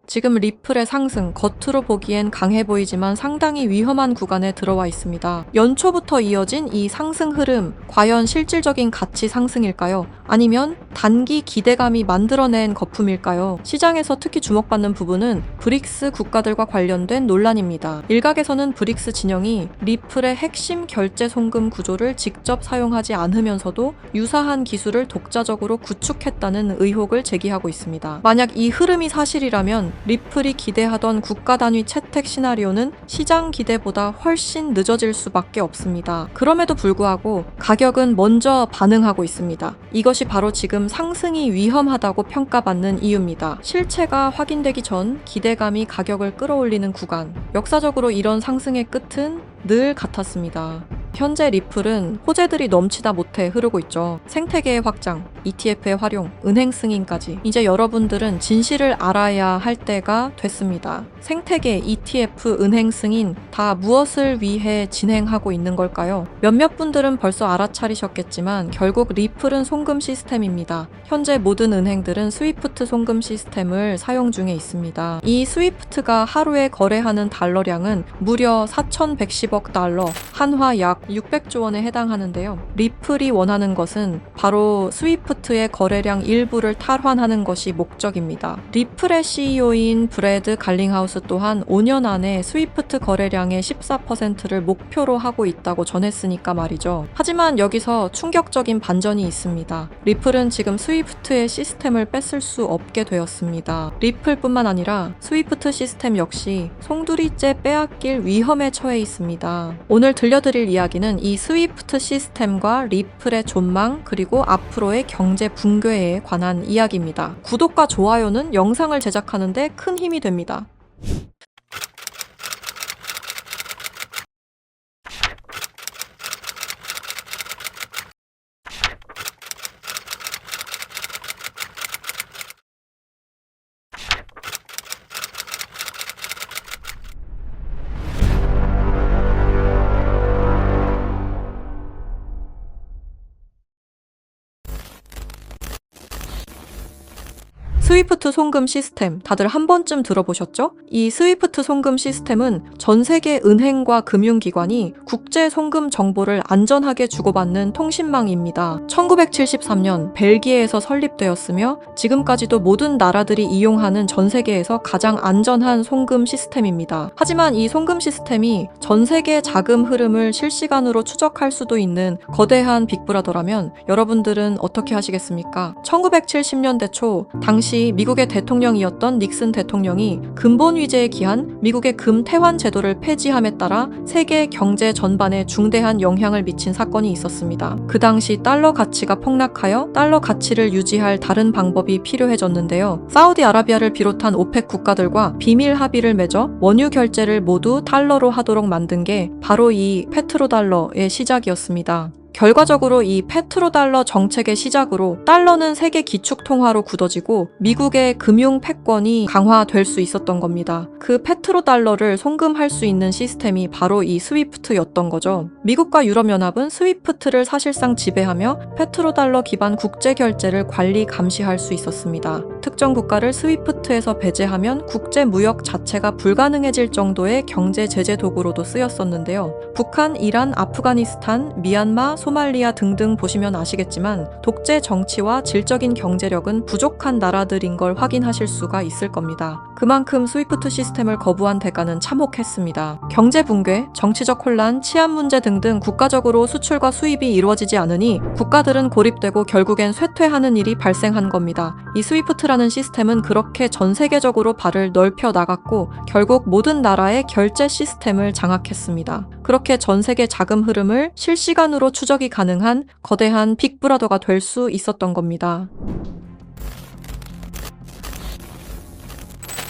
지금 리플의 상승, 겉으로 보기엔 강해 보이지만 상당히 위험한 구간에 들어와 있습니다. 연초부터 이어진 이 상승 흐름, 과연 실질적인 가치 상승일까요? 아니면 단기 기대감이 만들어낸 거품일까요? 시장에서 특히 주목받는 부분은 브릭스 국가들과 관련된 논란입니다. 일각에서는 브릭스 진영이 리플의 핵심 결제 송금 구조를 직접 사용하지 않으면서도 유사한 기술을 독자적으로 구축했다는 의혹을 제기하고 있습니다. 만약 이 흐름이 사실이라면 리플이 기대하던 국가 단위 채택 시나리오는 시장 기대보다 훨씬 늦어질 수밖에 없습니다. 그럼에도 불구하고 가격은 먼저 반응하고 있습니다. 이것이 바로 지금 상승이 위험하다고 평가받는 이유입니다. 실체가 확인되기 전 기대감이 가격을 끌어올리는 구간. 역사적으로 이런 상승의 끝은 늘 같았습니다. 현재 리플은 호재들이 넘치다 못해 흐르고 있죠. 생태계의 확장, ETF의 활용, 은행 승인까지. 이제 여러분들은 진실을 알아야 할 때가 됐습니다. 생태계, ETF, 은행 승인 다 무엇을 위해 진행하고 있는 걸까요? 몇몇 분들은 벌써 알아차리셨겠지만 결국 리플은 송금 시스템입니다. 현재 모든 은행들은 스위프트 송금 시스템을 사용 중에 있습니다. 이 스위프트가 하루에 거래하는 달러량은 무려 4,110억 달러, 한화 약 600조 원에 해당하는데요. 리플이 원하는 것은 바로 스위프트의 거래량 일부를 탈환하는 것이 목적입니다. 리플의 CEO인 브래드 갈링하우스 또한 5년 안에 스위프트 거래량의 14%를 목표로 하고 있다고 전했으니까 말이죠. 하지만 여기서 충격적인 반전이 있습니다. 리플은 지금 스위프트의 시스템을 뺏을 수 없게 되었습니다. 리플뿐만 아니라 스위프트 시스템 역시 송두리째 빼앗길 위험에 처해 있습니다. 오늘 들려드릴 이야기는 이 스위프트 시스템과 리플의 존망 그리고 앞으로의 경제 붕괴에 관한 이야기입니다. 구독과 좋아요는 영상을 제작하는데 큰 힘이 됩니다. 스위프트 송금 시스템 다들 한 번쯤 들어보셨죠? 이 스위프트 송금 시스템은 전 세계 은행과 금융기관이 국제 송금 정보를 안전하게 주고받는 통신망입니다. 1973년 벨기에에서 설립되었으며 지금까지도 모든 나라들이 이용하는 전 세계에서 가장 안전한 송금 시스템입니다. 하지만 이 송금 시스템이 전 세계 자금 흐름을 실시간으로 추적할 수도 있는 거대한 빅브라더라면 여러분들은 어떻게 하시겠습니까? 1970년대 초 당시 미국의 대통령이었던 닉슨 대통령이 근본 위제에 기한 미국의 금 태환 제도를 폐지함에 따라 세계 경제 전반에 중대한 영향을 미친 사건이 있었습니다. 그 당시 달러 가치가 폭락하여 달러 가치를 유지할 다른 방법이 필요해졌는데요. 사우디아라비아를 비롯한 오펙 국가들과 비밀 합의를 맺어 원유 결제를 모두 달러로 하도록 만든 게 바로 이 페트로달러의 시작이었습니다. 결과적으로 이 페트로달러 정책의 시작으로 달러는 세계 기축통화로 굳어지고 미국의 금융 패권이 강화될 수 있었던 겁니다. 그 페트로달러를 송금할 수 있는 시스템이 바로 이 스위프트였던 거죠. 미국과 유럽연합은 스위프트를 사실상 지배하며 페트로달러 기반 국제결제를 관리 감시할 수 있었습니다. 특정 국가를 스위프트에서 배제하면 국제무역 자체가 불가능해질 정도의 경제 제재 도구로도 쓰였었는데요. 북한, 이란, 아프가니스탄, 미얀마, 소말리아 등등 보시면 아시겠지만 독재 정치와 질적인 경제력은 부족한 나라들인 걸 확인하실 수가 있을 겁니다. 그만큼 스위프트 시스템을 거부한 대가는 참혹했습니다. 경제 붕괴, 정치적 혼란, 치안 문제 등등 국가적으로 수출과 수입이 이루어지지 않으니 국가들은 고립되고 결국엔 쇠퇴하는 일이 발생한 겁니다. 이 스위프트라는 시스템은 그렇게 전 세계적으로 발을 넓혀 나갔고 결국 모든 나라의 결제 시스템을 장악했습니다. 그렇게 전 세계 자금 흐름을 실시간으로 추적이 가능한 거대한 빅브라더가 될 수 있었던 겁니다.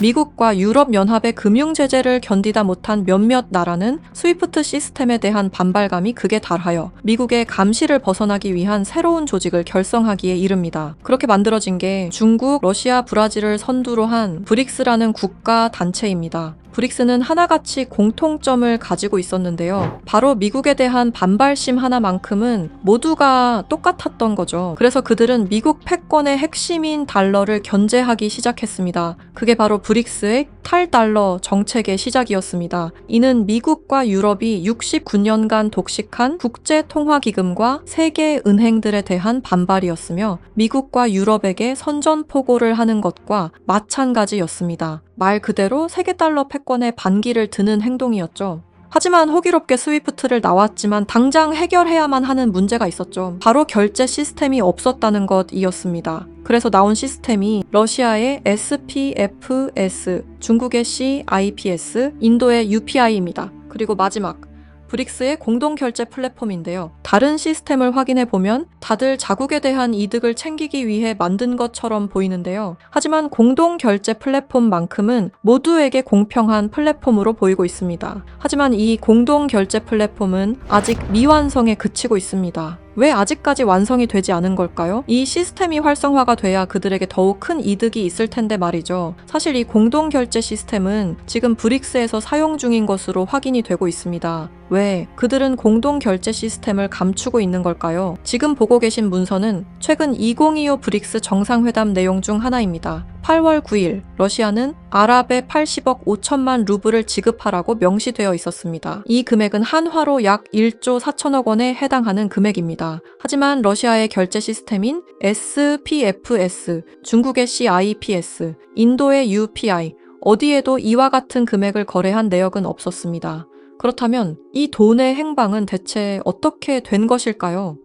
미국과 유럽연합의 금융제재를 견디다 못한 몇몇 나라는 스위프트 시스템에 대한 반발감이 극에 달하여 미국의 감시를 벗어나기 위한 새로운 조직을 결성하기에 이릅니다. 그렇게 만들어진 게 중국, 러시아, 브라질을 선두로 한 브릭스라는 국가 단체입니다. 브릭스는 하나같이 공통점을 가지고 있었는데요. 바로 미국에 대한 반발심 하나만큼은 모두가 똑같았던 거죠. 그래서 그들은 미국 패권의 핵심인 달러를 견제하기 시작했습니다. 그게 바로 브릭스의 탈달러 정책의 시작이었습니다. 이는 미국과 유럽이 69년간 독식한 국제통화기금과 세계 은행들에 대한 반발이었으며 미국과 유럽에게 선전포고를 하는 것과 마찬가지였습니다. 말 그대로 세계달러 패권에 반기를 드는 행동이었죠. 하지만 호기롭게 스위프트를 나왔지만 당장 해결해야만 하는 문제가 있었죠. 바로 결제 시스템이 없었다는 것이었습니다. 그래서 나온 시스템이 러시아의 SPFS, 중국의 CIPS, 인도의 UPI입니다. 그리고 마지막 브릭스의 공동결제 플랫폼인데요. 다른 시스템을 확인해보면 다들 자국에 대한 이득을 챙기기 위해 만든 것처럼 보이는데요. 하지만 공동결제 플랫폼만큼은 모두에게 공평한 플랫폼으로 보이고 있습니다. 하지만 이 공동결제 플랫폼은 아직 미완성에 그치고 있습니다. 왜 아직까지 완성이 되지 않은 걸까요? 이 시스템이 활성화가 돼야 그들에게 더욱 큰 이득이 있을 텐데 말이죠. 사실 이 공동결제 시스템은 지금 브릭스에서 사용 중인 것으로 확인이 되고 있습니다. 왜? 그들은 공동결제 시스템을 감추고 있는 걸까요? 지금 보고 계신 문서는 최근 2025 브릭스 정상회담 내용 중 하나입니다. 8월 9일 러시아는 아랍에 80억 5천만 루블을 지급하라고 명시되어 있었습니다. 이 금액은 한화로 약 1조 4천억 원에 해당하는 금액입니다. 하지만 러시아의 결제 시스템인 SPFS, 중국의 CIPS, 인도의 UPI, 어디에도 이와 같은 금액을 거래한 내역은 없었습니다. 그렇다면 이 돈의 행방은 대체 어떻게 된 것일까요?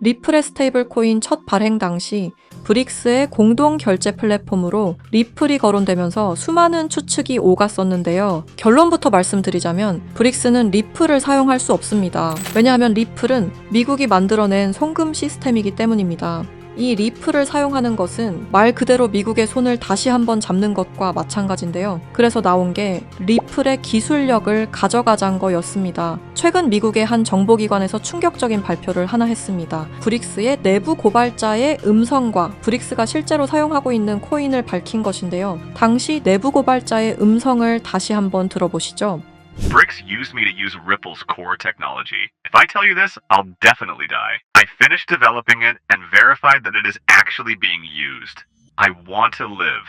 리플의 스테이블 코인 첫 발행 당시 브릭스의 공동 결제 플랫폼으로 리플이 거론되면서 수많은 추측이 오갔었는데요. 결론부터 말씀드리자면 브릭스는 리플을 사용할 수 없습니다. 왜냐하면 리플은 미국이 만들어낸 송금 시스템이기 때문입니다. 이 리플을 사용하는 것은 말 그대로 미국의 손을 다시 한번 잡는 것과 마찬가지인데요. 그래서 나온 게 리플의 기술력을 가져가자는 거였습니다. 최근 미국의 한 정보기관에서 충격적인 발표를 하나 했습니다. 브릭스의 내부 고발자의 음성과 브릭스가 실제로 사용하고 있는 코인을 밝힌 것인데요. 당시 내부 고발자의 음성을 다시 한번 들어보시죠. BRICS used me to use Ripple's core technology. If I tell you this, I'll definitely die. I finished developing it and verified that it is actually being used. I want to live.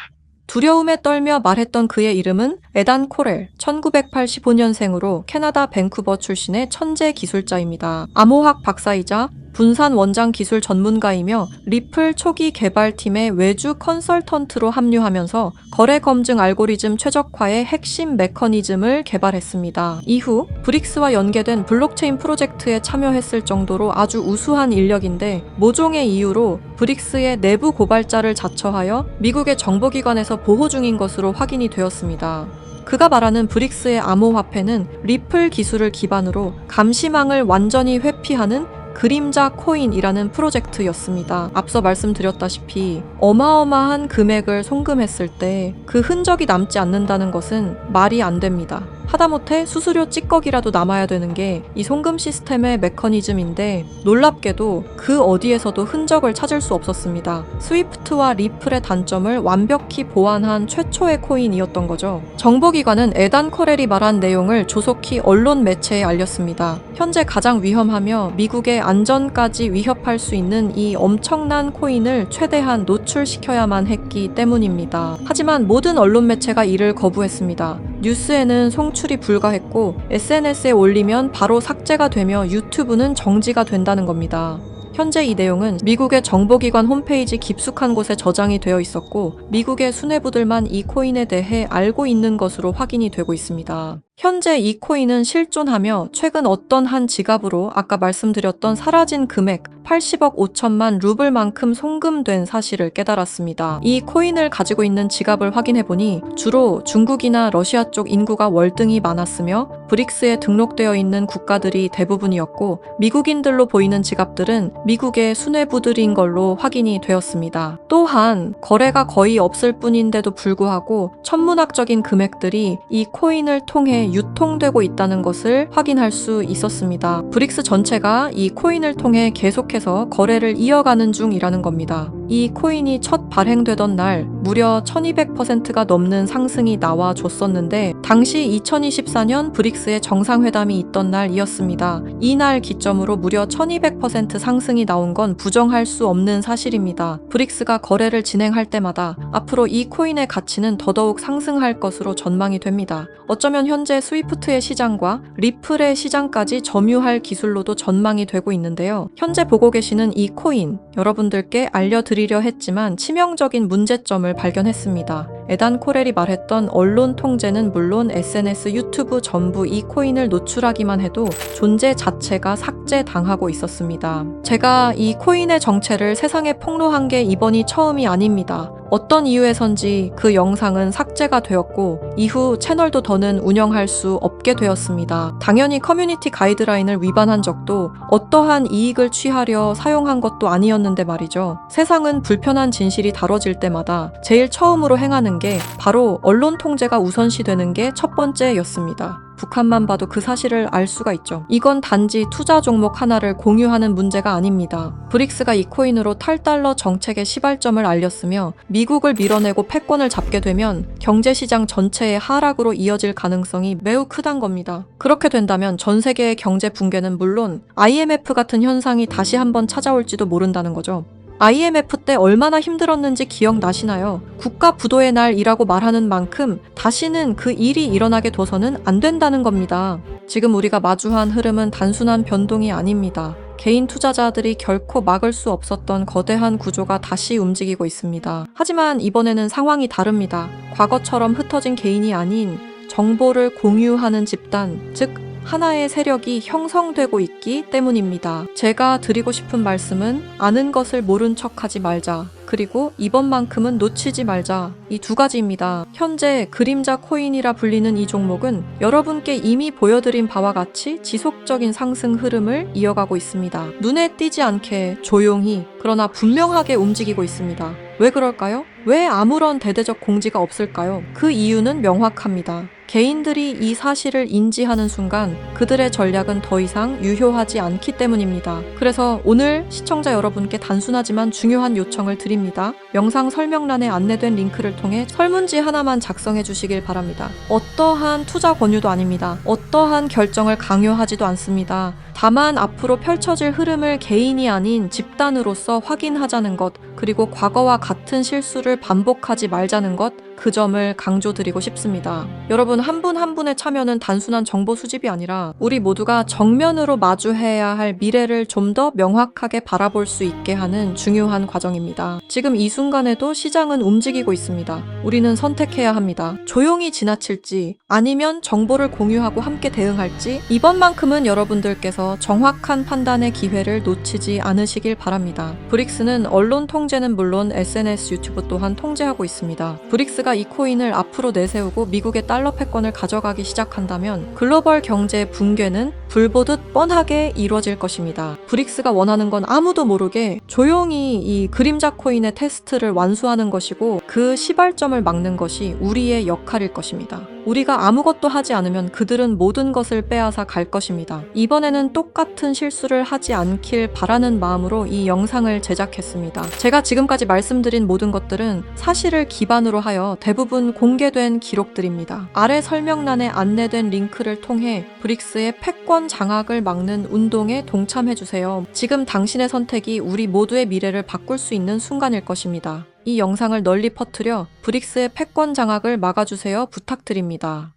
두려움에 떨며 말했던 그의 이름은 에단 코렐, 1985년생으로 캐나다 밴쿠버 출신의 천재 기술자입니다. 암호학 박사이자 분산 원장 기술 전문가이며 리플 초기 개발팀의 외주 컨설턴트로 합류하면서 거래 검증 알고리즘 최적화의 핵심 메커니즘을 개발했습니다. 이후 브릭스와 연계된 블록체인 프로젝트에 참여했을 정도로 아주 우수한 인력인데 모종의 이유로 브릭스의 내부 고발자를 자처하여 미국의 정보기관에서 보호 중인 것으로 확인이 되었습니다. 그가 말하는 브릭스의 암호화폐는 리플 기술을 기반으로 감시망을 완전히 회피하는 그림자 코인이라는 프로젝트였습니다. 앞서 말씀드렸다시피 어마어마한 금액을 송금했을 때 그 흔적이 남지 않는다는 것은 말이 안 됩니다. 하다못해 수수료 찌꺼기라도 남아야 되는 게 이 송금 시스템의 메커니즘인데 놀랍게도 그 어디에서도 흔적을 찾을 수 없었습니다. 스위프트와 리플의 단점을 완벽히 보완한 최초의 코인이었던 거죠. 정보기관은 에단 코렐이 말한 내용을 조속히 언론 매체에 알렸습니다. 현재 가장 위험하며 미국의 안전까지 위협할 수 있는 이 엄청난 코인을 최대한 노출시켜야만 했기 때문입니다. 하지만 모든 언론 매체가 이를 거부했습니다. 뉴스에는 송출이 불가했고 SNS에 올리면 바로 삭제가 되며 유튜브는 정지가 된다는 겁니다. 현재 이 내용은 미국의 정보기관 홈페이지 깊숙한 곳에 저장이 되어 있었고 미국의 수뇌부들만 이 코인에 대해 알고 있는 것으로 확인이 되고 있습니다. 현재 이 코인은 실존하며 최근 어떤 한 지갑으로 아까 말씀드렸던 사라진 금액 80억 5천만 루블만큼 송금된 사실을 깨달았습니다. 이 코인을 가지고 있는 지갑을 확인해보니 주로 중국이나 러시아 쪽 인구가 월등히 많았으며 브릭스에 등록되어 있는 국가들이 대부분이었고 미국인들로 보이는 지갑들은 미국의 수뇌부들인 걸로 확인이 되었습니다. 또한 거래가 거의 없을 뿐인데도 불구하고 천문학적인 금액들이 이 코인을 통해 유통되고 있다는 것을 확인할 수 있었습니다. 브릭스 전체가 이 코인을 통해 계속해서 계속해서 거래를 이어가는 중이라는 겁니다. 이 코인이 첫 발행되던 날 무려 1200%가 넘는 상승이 나와줬었는데 당시 2024년 브릭스의 정상회담이 있던 날이었습니다. 이날 기점으로 무려 1200% 상승이 나온 건 부정할 수 없는 사실입니다. 브릭스가 거래를 진행할 때마다 앞으로 이 코인의 가치는 더더욱 상승할 것으로 전망이 됩니다. 어쩌면 현재 스위프트의 시장과 리플의 시장까지 점유할 기술로도 전망이 되고 있는데요. 현재 보고 계시는 이 코인, 여러분들께 알려드리려 했지만 치명적인 문제점을 발견했습니다. 에단 코렐이 말했던 언론 통제는 물론 SNS, 유튜브 전부 이 코인을 노출하기만 해도 존재 자체가 삭제당하고 있었습니다. 제가 이 코인의 정체를 세상에 폭로한 게 이번이 처음이 아닙니다. 어떤 이유에선지 그 영상은 삭제가 되었고 이후 채널도 더는 운영할 수 없게 되었습니다. 당연히 커뮤니티 가이드라인을 위반한 적도 어떠한 이익을 취하려 사용한 것도 아니었는데 말이죠. 세상은 불편한 진실이 다뤄질 때마다 제일 처음으로 행하는 게 바로 언론 통제가 우선시되는 게 첫 번째였습니다. 북한만 봐도 그 사실을 알 수가 있죠. 이건 단지 투자 종목 하나를 공유하는 문제가 아닙니다. 브릭스가 이 코인으로 탈달러 정책의 시발점을 알렸으며 미국을 밀어내고 패권을 잡게 되면 경제시장 전체의 하락으로 이어질 가능성이 매우 크단 겁니다. 그렇게 된다면 전 세계의 경제 붕괴는 물론 IMF 같은 현상이 다시 한번 찾아올지도 모른다는 거죠. IMF 때 얼마나 힘들었는지 기억나시나요? 국가 부도의 날이라고 말하는 만큼 다시는 그 일이 일어나게 둬서는 안 된다는 겁니다. 지금 우리가 마주한 흐름은 단순한 변동이 아닙니다. 개인 투자자들이 결코 막을 수 없었던 거대한 구조가 다시 움직이고 있습니다. 하지만 이번에는 상황이 다릅니다. 과거처럼 흩어진 개인이 아닌 정보를 공유하는 집단, 즉 하나의 세력이 형성되고 있기 때문입니다. 제가 드리고 싶은 말씀은 아는 것을 모른 척하지 말자. 그리고 이번만큼은 놓치지 말자. 이 두 가지입니다. 현재 그림자 코인이라 불리는 이 종목은 여러분께 이미 보여드린 바와 같이 지속적인 상승 흐름을 이어가고 있습니다. 눈에 띄지 않게 조용히 그러나 분명하게 움직이고 있습니다. 왜 그럴까요? 왜 아무런 대대적 공지가 없을까요? 그 이유는 명확합니다. 개인들이 이 사실을 인지하는 순간 그들의 전략은 더 이상 유효하지 않기 때문입니다. 그래서 오늘 시청자 여러분께 단순하지만 중요한 요청을 드립니다. 영상 설명란에 안내된 링크를 통해 설문지 하나만 작성해 주시길 바랍니다. 어떠한 투자 권유도 아닙니다. 어떠한 결정을 강요하지도 않습니다. 다만 앞으로 펼쳐질 흐름을 개인이 아닌 집단으로서 확인하자는 것, 그리고 과거와 같은 실수를 반복하지 말자는 것, 그 점을 강조드리고 싶습니다. 여러분 한 분 한 분의 참여는 단순한 정보 수집이 아니라 우리 모두가 정면으로 마주해야 할 미래를 좀 더 명확하게 바라볼 수 있게 하는 중요한 과정입니다. 지금 이 순간에도 시장은 움직이고 있습니다. 우리는 선택해야 합니다. 조용히 지나칠지 아니면 정보를 공유하고 함께 대응할지 이번만큼은 여러분들께서 정확한 판단의 기회를 놓치지 않으시길 바랍니다. 브릭스는 언론 통제는 물론 SNS, 유튜브 또한 통제하고 있습니다. 브릭스가 이 코인을 앞으로 내세우고 미국의 달러 패권을 가져가기 시작한다면 글로벌 경제 붕괴는 불보듯 뻔하게 이루어질 것입니다. 브릭스가 원하는 건 아무도 모르게 조용히 이 그림자 코인의 테스트를 완수하는 것이고 그 시발점을 막는 것이 우리의 역할일 것입니다. 우리가 아무것도 하지 않으면 그들은 모든 것을 빼앗아 갈 것입니다. 이번에는 똑같은 실수를 하지 않길 바라는 마음으로 이 영상을 제작했습니다. 제가 지금까지 말씀드린 모든 것들은 사실을 기반으로 하여 대부분 공개된 기록들입니다. 아래 설명란에 안내된 링크를 통해 브릭스의 패권 장악을 막는 운동에 동참해주세요. 지금 당신의 선택이 우리 모두의 미래를 바꿀 수 있는 순간일 것입니다. 이 영상을 널리 퍼뜨려 브릭스의 패권 장악을 막아주세요 부탁드립니다.